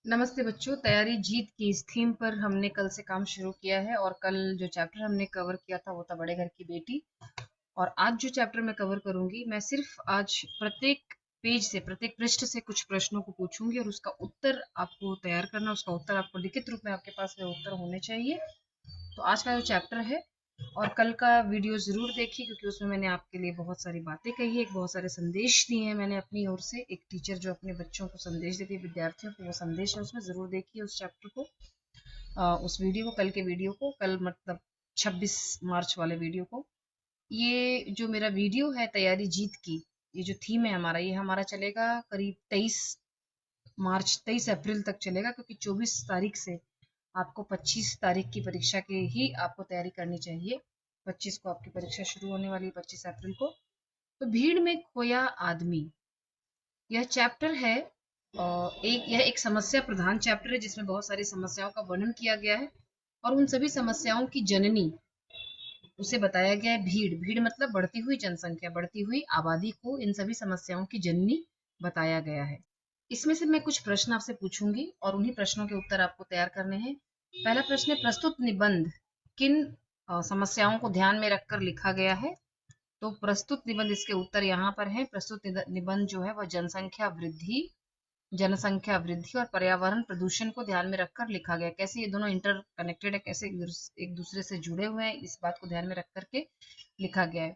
नमस्ते बच्चों। तैयारी जीत की इस थीम पर हमने कल से काम शुरू किया है और कल जो चैप्टर हमने कवर किया था वो था बड़े घर की बेटी। और आज जो चैप्टर मैं कवर करूंगी, मैं सिर्फ आज प्रत्येक पेज से, प्रत्येक पृष्ठ से कुछ प्रश्नों को पूछूंगी और उसका उत्तर आपको तैयार करना, उसका उत्तर आपको लिखित रूप में आपके पास में उत्तर होने चाहिए। तो आज का जो चैप्टर है, और कल का वीडियो ज़रूर देखिए क्योंकि उसमें मैंने आपके लिए बहुत सारी बातें कही है, बहुत सारे संदेश दिए हैं मैंने अपनी ओर से। एक टीचर जो अपने बच्चों को संदेश देती है, विद्यार्थियों को, वो संदेश है उसमें, ज़रूर देखिए उस चैप्टर को, उस वीडियो को, कल के वीडियो को, कल मतलब 26 मार्च वाले वीडियो को। ये जो मेरा वीडियो है तैयारी जीत की, ये जो थीम है हमारा, ये हमारा चलेगा करीब 23 अप्रैल तक चलेगा, क्योंकि 24 तारीख से आपको 25 तारीख की परीक्षा की ही आपको तैयारी करनी चाहिए। 25 को आपकी परीक्षा शुरू होने वाली है, 25 अप्रैल को। तो भीड़ में खोया आदमी, यह चैप्टर है, यह एक समस्या प्रधान चैप्टर है जिसमें बहुत सारी समस्याओं का वर्णन किया गया है और उन सभी समस्याओं की जननी उसे बताया गया है भीड़। भीड़ मतलब बढ़ती हुई जनसंख्या, बढ़ती हुई आबादी को इन सभी समस्याओं की जननी बताया गया है। इसमें से मैं कुछ प्रश्न आपसे पूछूंगी और उन्हीं प्रश्नों के उत्तर आपको तैयार करने हैं। पहला प्रश्न है, प्रस्तुत निबंध किन समस्याओं को ध्यान में रखकर लिखा गया है? तो प्रस्तुत निबंध, इसके उत्तर यहाँ पर है। प्रस्तुत निबंध जो है वह जनसंख्या वृद्धि और पर्यावरण प्रदूषण को ध्यान में रखकर लिखा गया। कैसे ये दोनों इंटर कनेक्टेड है, कैसे एक दूसरे से जुड़े हुए हैं, इस बात को ध्यान में रख करके लिखा गया है।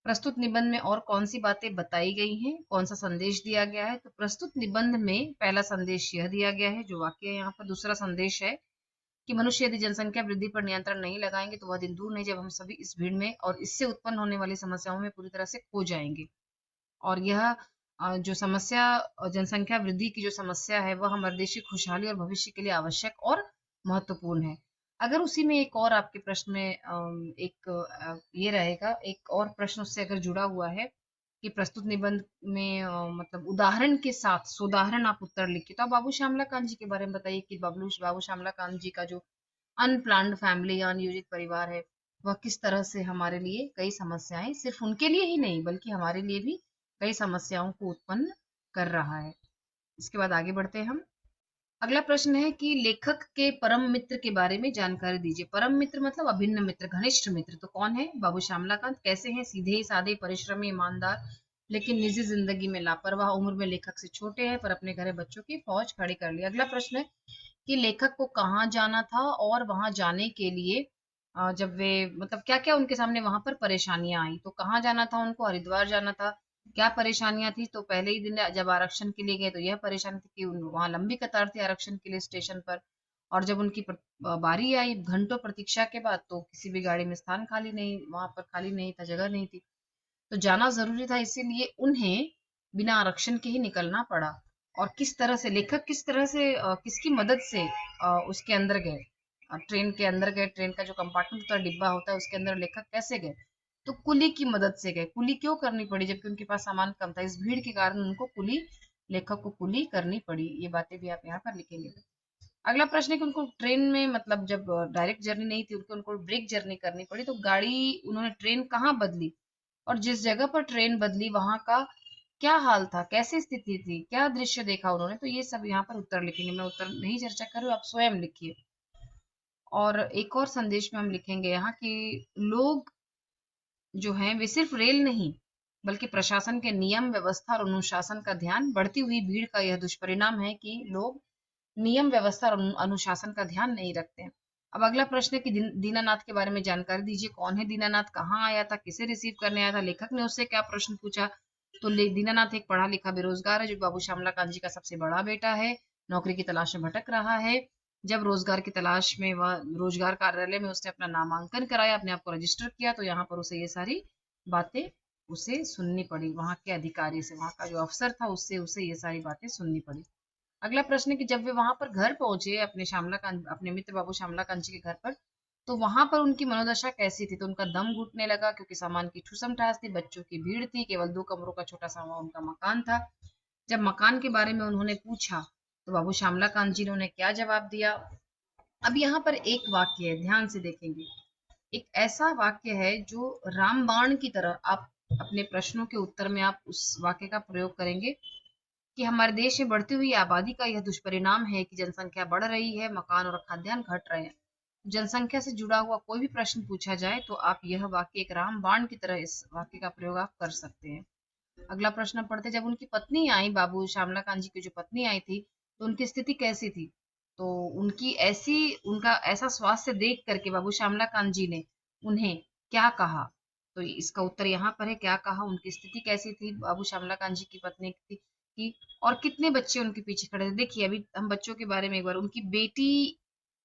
प्रस्तुत निबंध में और कौन सी बातें बताई गई हैं, कौन सा संदेश दिया गया है? तो प्रस्तुत निबंध में पहला संदेश यह दिया गया है, जो वाक्य है यहाँ पर। दूसरा संदेश है कि मनुष्य यदि जनसंख्या वृद्धि पर नियंत्रण नहीं लगाएंगे तो वह दिन दूर नहीं जब हम सभी इस भीड़ में और इससे उत्पन्न होने वाली समस्याओं में पूरी तरह से खो जाएंगे। और यह जो समस्या, जनसंख्या वृद्धि की जो समस्या है, वह हमारे देश की खुशहाली और भविष्य के लिए आवश्यक और महत्वपूर्ण है। अगर उसी में एक और आपके प्रश्न में ये रहेगा, एक और प्रश्न उससे अगर जुड़ा हुआ है कि प्रस्तुत निबंध में मतलब उदाहरण के साथ सोदाहरण आप उत्तर लिखिए, तो आप बाबू श्यामला कांत जी के बारे में बताइए कि बाबू बाबू श्यामला कांत जी का जो अनप्लान्ड फैमिली या अनियोजित परिवार है, वह किस तरह से हमारे लिए कई समस्याएं, सिर्फ उनके लिए ही नहीं बल्कि हमारे लिए भी कई समस्याओं को उत्पन्न कर रहा है। इसके बाद आगे बढ़ते हैं हम। अगला प्रश्न है कि लेखक के परम मित्र के बारे में जानकारी दीजिए। परम मित्र मतलब अभिन्न मित्र, घनिष्ठ मित्र। तो कौन है? बाबू श्यामलाकांत। कैसे हैं? सीधे साधे, परिश्रमी, ईमानदार, लेकिन निजी जिंदगी में लापरवाह। उम्र में लेखक से छोटे हैं पर अपने घरे बच्चों की फौज खड़ी कर ली। अगला प्रश्न है कि लेखक को कहाँ जाना था और वहां जाने के लिए जब वे मतलब क्या क्या उनके सामने वहां पर परेशानियां आई। तो कहाँ जाना था उनको? हरिद्वार जाना था। क्या परेशानियां थी? तो पहले ही दिन जब आरक्षण के लिए गए तो यह परेशानी थी कि वहां लंबी कतार थी आरक्षण के लिए स्टेशन पर। और जब उनकी बारी आई घंटों प्रतीक्षा के बाद, तो किसी भी गाड़ी में स्थान खाली नहीं, वहां पर खाली नहीं था, जगह नहीं थी। तो जाना जरूरी था, इसीलिए उन्हें बिना आरक्षण के ही निकलना पड़ा। और किस तरह से लेखक, किस तरह से किसकी मदद से उसके अंदर गए, ट्रेन के अंदर गए। ट्रेन का जो कंपार्टमेंट होता है, डिब्बा होता है, उसके अंदर लेखक कैसे गए? तो कुली की मदद से गए। कुली क्यों करनी पड़ी जबकि उनके पास सामान कम था? इस भीड़ के कारण उनको कुली, लेखक को कुली करनी पड़ी। ये बातें भी आप यहाँ पर लिखेंगे। अगला प्रश्न है कि उनको ट्रेन में मतलब जब डायरेक्ट जर्नी नहीं थी, उनको ब्रेक जर्नी करनी पड़ी, तो गाड़ी, उन्होंने ट्रेन कहाँ बदली और जिस जगह पर ट्रेन बदली वहां का क्या हाल था, कैसी स्थिति थी, क्या दृश्य देखा उन्होंने? तो ये सब यहाँ पर उत्तर लिखेंगे। मैं उत्तर नहीं चर्चा करूँ, आप स्वयं लिखिए। और एक और संदेश में हम लिखेंगे यहाँ कि लोग जो हैं वे सिर्फ रेल नहीं बल्कि प्रशासन के नियम, व्यवस्था और अनुशासन का ध्यान, बढ़ती हुई भीड़ का यह दुष्परिणाम है कि लोग नियम, व्यवस्था और अनुशासन का ध्यान नहीं रखते हैं। अब अगला प्रश्न है कि दीनानाथ के बारे में जानकारी दीजिए। कौन है दीनानाथ? कहाँ आया था? किसे रिसीव करने आया था? लेखक ने उससे क्या प्रश्न पूछा? तो दीनानाथ एक पढ़ा लिखा बेरोजगार है जो बाबू श्यामला कांत जी का सबसे बड़ा बेटा है। नौकरी की तलाश में भटक रहा है। जब रोजगार की तलाश में वह रोजगार कार्यालय में उसने अपना नामांकन कराया, अपने आप को रजिस्टर किया, तो यहाँ पर उसे ये सारी बातें उसे सुननी पड़ी वहां के अधिकारी से, वहां का जो अफसर था उससे उसे ये सारी बातें सुननी पड़ी। अगला प्रश्न है कि जब वे वहां पर घर पहुंचे अपने मित्र बाबू श्यामला कांची के घर पर, तो वहां पर उनकी मनोदशा कैसी थी? तो उनका दम घुटने लगा क्योंकि सामान की ठूसम ठास थी, बच्चों की भीड़ थी, केवल 2 कमरों का छोटा सा उनका मकान था। जब मकान के बारे में उन्होंने पूछा तो बाबू श्यामला कांत जी ने उन्हें क्या जवाब दिया? अब यहाँ पर एक वाक्य है, ध्यान से देखेंगे। एक ऐसा वाक्य है जो रामबाण की तरह आप अपने प्रश्नों के उत्तर में आप उस वाक्य का प्रयोग करेंगे। कि हमारे देश में बढ़ती हुई आबादी का यह दुष्परिणाम है कि जनसंख्या बढ़ रही है, मकान और खाद्यान्न घट रहे हैं। जनसंख्या से जुड़ा हुआ कोई भी प्रश्न पूछा जाए तो आप यह वाक्य एक रामबाण की तरह इस वाक्य का प्रयोग आप कर सकते हैं। अगला प्रश्न पढ़ते, जब उनकी पत्नी आई, बाबू श्यामला कांत जी की जो पत्नी आई थी, तो उनकी स्थिति कैसी थी? तो उनका ऐसा स्वास्थ्य देख करके बाबू श्यामला कांत जी ने उन्हें क्या कहा? तो इसका उत्तर यहाँ पर है, क्या कहा, उनकी स्थिति कैसी थी बाबू श्यामला कांत जी की पत्नी की, और कितने बच्चे उनके पीछे खड़े थे। देखिए, अभी हम बच्चों के बारे में एक बार, उनकी बेटी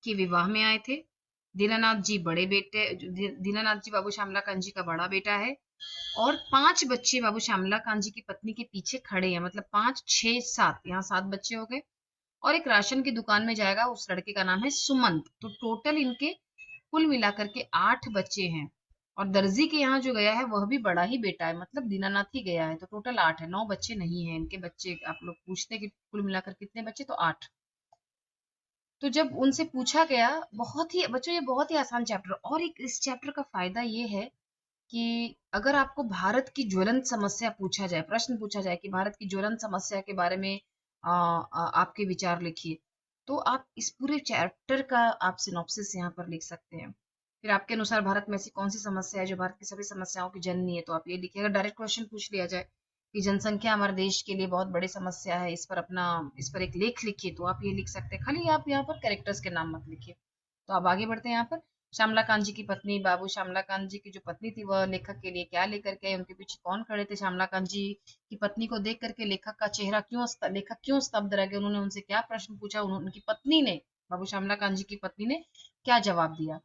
के विवाह में आए थे। दीनानाथ जी बड़े बेटे, दीनानाथ जी बाबू श्यामला कांत जी का बड़ा बेटा है, और 5 बच्चे बाबू श्यामला कांत जी की पत्नी के पीछे खड़े हैं, मतलब 5, 6, 7, यहाँ 7 बच्चे हो गए। और एक राशन की दुकान में जाएगा, उस लड़के का नाम है सुमंत। तो टोटल इनके कुल मिलाकर के 8 बच्चे हैं। और दर्जी के यहाँ जो गया है वह भी बड़ा ही बेटा है, मतलब दीनानाथ ही गया है, तो टोटल 8 है, 9 बच्चे नहीं है इनके बच्चे। आप लोग पूछते कि कुल मिलाकर कितने बच्चे, तो 8। तो जब उनसे पूछा गया, बहुत ही बच्चों, ये बहुत ही आसान चैप्टर, और एक इस चैप्टर का फायदा ये है कि अगर आपको भारत की ज्वलंत समस्या पूछा जाए, प्रश्न पूछा जाए कि भारत की ज्वलंत समस्या के बारे में आपके विचार लिखिए, तो आप इस पूरे चैप्टर का आप सिनॉप्सिस यहाँ पर लिख सकते हैं। फिर आपके अनुसार भारत में ऐसी कौन सी समस्या है जो भारत की सभी समस्याओं की जननी है, तो आप ये लिखिए। अगर डायरेक्ट क्वेश्चन पूछ लिया जाए कि जनसंख्या हमारे देश के लिए बहुत बड़ी समस्या है, इस पर एक लेख लिखिए, तो आप ये लिख सकते हैं। खाली आप यहाँ पर कैरेक्टर्स के नाम मत लिखिए। तो आप आगे बढ़ते हैं। यहाँ पर श्यामला कांत जी की पत्नी, बाबू श्यामला कांत जी की जो पत्नी थी वह लेखक के लिए क्या लेकर के आई, उनके पीछे कौन खड़े थे? श्यामला कांत जी की पत्नी को देख करके लेखक क्यों स्तब्ध रह गए? उन्होंने उनसे क्या प्रश्न पूछा? उनकी पत्नी ने, बाबू श्यामला कांत जी की पत्नी ने क्या जवाब दिया?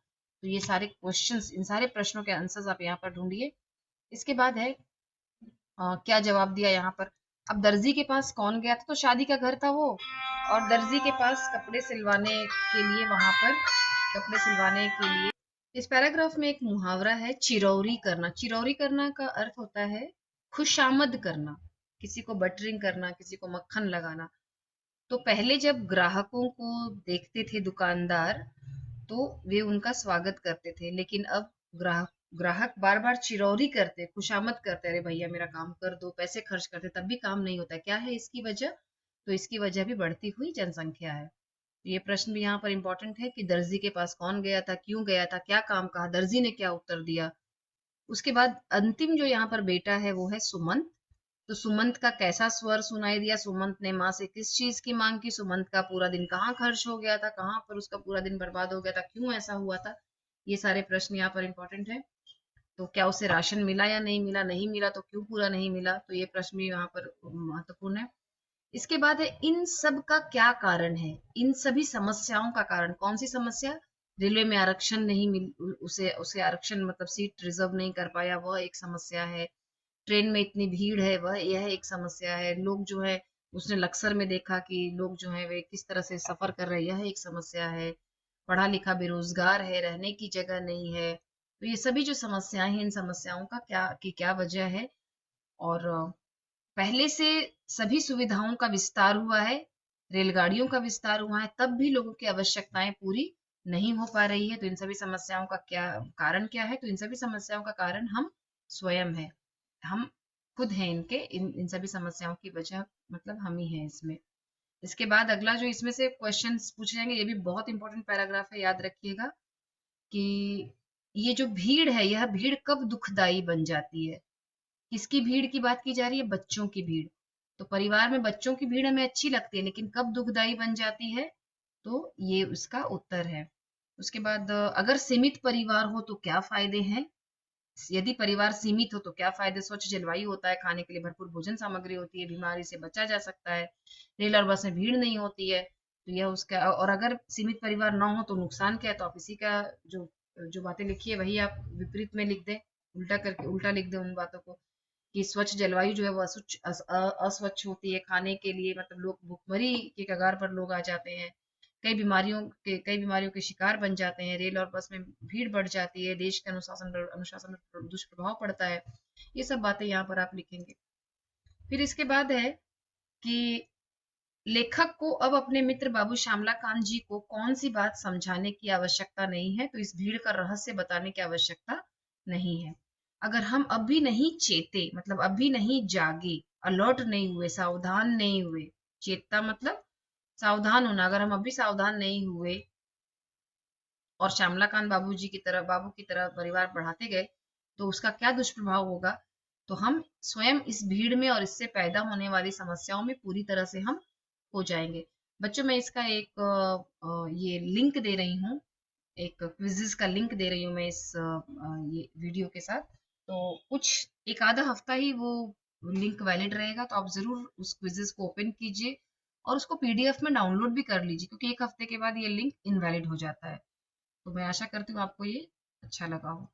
तो ये सारे क्वेश्चंस, इन सारे प्रश्नों के आंसर्स आप यहाँ पर ढूंढिए। इसके बाद है क्या जवाब दिया यहाँ पर। अब दर्जी के पास कौन गया था? तो शादी का घर था वो, और दर्जी के पास कपड़े सिलवाने के लिए, वहां पर कपड़े सिलवाने के लिए। इस पैराग्राफ में एक मुहावरा है, चिरौरी करना। चिरौरी करना का अर्थ होता है खुशामद करना, किसी को बटरिंग करना, किसी को मक्खन लगाना। तो पहले जब ग्राहकों को देखते थे दुकानदार, तो वे उनका स्वागत करते थे, लेकिन अब ग्राहक ग्राहक बार बार चिरौरी करते, खुशामद करते, अरे भैया मेरा काम कर दो, पैसे खर्च करते, तब भी काम नहीं होता। क्या है इसकी वजह? तो इसकी वजह भी बढ़ती हुई जनसंख्या है। ये प्रश्न भी यहाँ पर इंपॉर्टेंट है कि दर्जी के पास कौन गया था, क्यों गया था, क्या काम कहा, दर्जी ने क्या उत्तर दिया। उसके बाद अंतिम जो यहाँ पर बेटा है वो है सुमंत। तो सुमंत का कैसा स्वर सुनाई दिया, सुमंत ने माँ से किस चीज की मांग की, सुमंत का पूरा दिन कहाँ खर्च हो गया था, कहाँ पर उसका पूरा दिन बर्बाद हो गया था, क्यों ऐसा हुआ था। ये सारे प्रश्न यहाँ पर इंपॉर्टेंट है। तो क्या उसे राशन मिला या नहीं मिला, नहीं मिला तो क्यों पूरा नहीं मिला, तो ये प्रश्न भी यहाँ पर महत्वपूर्ण है। इसके बाद है, इन सब का क्या कारण है? इन सभी समस्याओं का कारण, कौन सी समस्या? रेलवे में आरक्षण नहीं मिल, उसे उसे आरक्षण मतलब सीट रिजर्व नहीं कर पाया, वह एक समस्या है। ट्रेन में इतनी भीड़ है, वह यह एक समस्या है। लोग जो है, उसने लक्सर में देखा कि लोग जो है वे किस तरह से सफर कर रहे हैं, यह एक समस्या है। पढ़ा लिखा बेरोजगार है, रहने की जगह नहीं है। तो ये सभी जो समस्याएं हैं, इन समस्याओं का क्या वजह है? और पहले से सभी सुविधाओं का विस्तार हुआ है, रेलगाड़ियों का विस्तार हुआ है, तब भी लोगों की आवश्यकताएं पूरी नहीं हो पा रही है। तो इन सभी समस्याओं का क्या है? तो इन सभी समस्याओं का कारण हम स्वयं है, हम खुद हैं इनके, इन सभी समस्याओं की वजह मतलब हम ही हैं इसमें। इसके बाद अगला जो इसमें से क्वेश्चंस पूछे जाएंगे, ये भी बहुत इंपॉर्टेंट पैराग्राफ है, याद रखिएगा कि ये जो भीड़ है, यह भीड़ कब दुखदाई बन जाती है? किसकी भीड़ की बात की जा रही है? बच्चों की भीड़। तो परिवार में बच्चों की भीड़ हमें अच्छी लगती है, लेकिन कब दुखदाई बन जाती है? तो ये उसका उत्तर है। उसके बाद अगर सीमित परिवार हो तो क्या फायदे हैं? यदि परिवार सीमित हो तो क्या फायदे? स्वच्छ जलवायु होता है, खाने के लिए भरपूर भोजन सामग्री होती है, बीमारी से बचा जा सकता है, रेल और बस में भीड़ नहीं होती है। तो यह उसका, और अगर सीमित परिवार ना हो तो नुकसान क्या है? तो आप इसी का जो जो बातें लिखी है वही आप विपरीत में लिख दें, उल्टा करके उल्टा लिख दें उन बातों को, कि स्वच्छ जलवायु जो है वो अस्वच्छ होती है, खाने के लिए मतलब लोग भुखमरी के कगार पर लोग आ जाते हैं, कई बीमारियों के शिकार बन जाते हैं, रेल और बस में भीड़ बढ़ जाती है, देश के अनुशासन पर दुष्प्रभाव पड़ता है। ये सब बातें यहाँ पर आप लिखेंगे। फिर इसके बाद है कि लेखक को अब अपने मित्र बाबू श्यामला कांत जी को कौन सी बात समझाने की आवश्यकता नहीं है? तो इस भीड़ का रहस्य बताने की आवश्यकता नहीं है। अगर हम अब भी नहीं चेते, मतलब अब भी नहीं जागे, अलर्ट नहीं हुए, सावधान नहीं हुए। चेतता मतलब सावधान होना। अगर हम अभी सावधान नहीं हुए और श्यामलाकांत बाबू की तरह परिवार बढ़ाते गए, तो उसका क्या दुष्प्रभाव होगा? तो हम स्वयं इस भीड़ में और इससे पैदा होने वाली समस्याओं में पूरी तरह से हम हो जाएंगे। बच्चों, मैं इसका एक ये लिंक दे रही हूँ, एक क्विज़ेज़ का लिंक दे रही हूँ मैं इस ये वीडियो के साथ। तो कुछ एक आधा हफ्ता ही वो लिंक वैलिड रहेगा, तो आप ज़रूर उस क्विज़ेज़ को ओपन कीजिए और उसको पीडीएफ में डाउनलोड भी कर लीजिए, क्योंकि 1 हफ्ते के बाद ये लिंक इनवैलिड हो जाता है। तो मैं आशा करती हूँ आपको ये अच्छा लगा हो।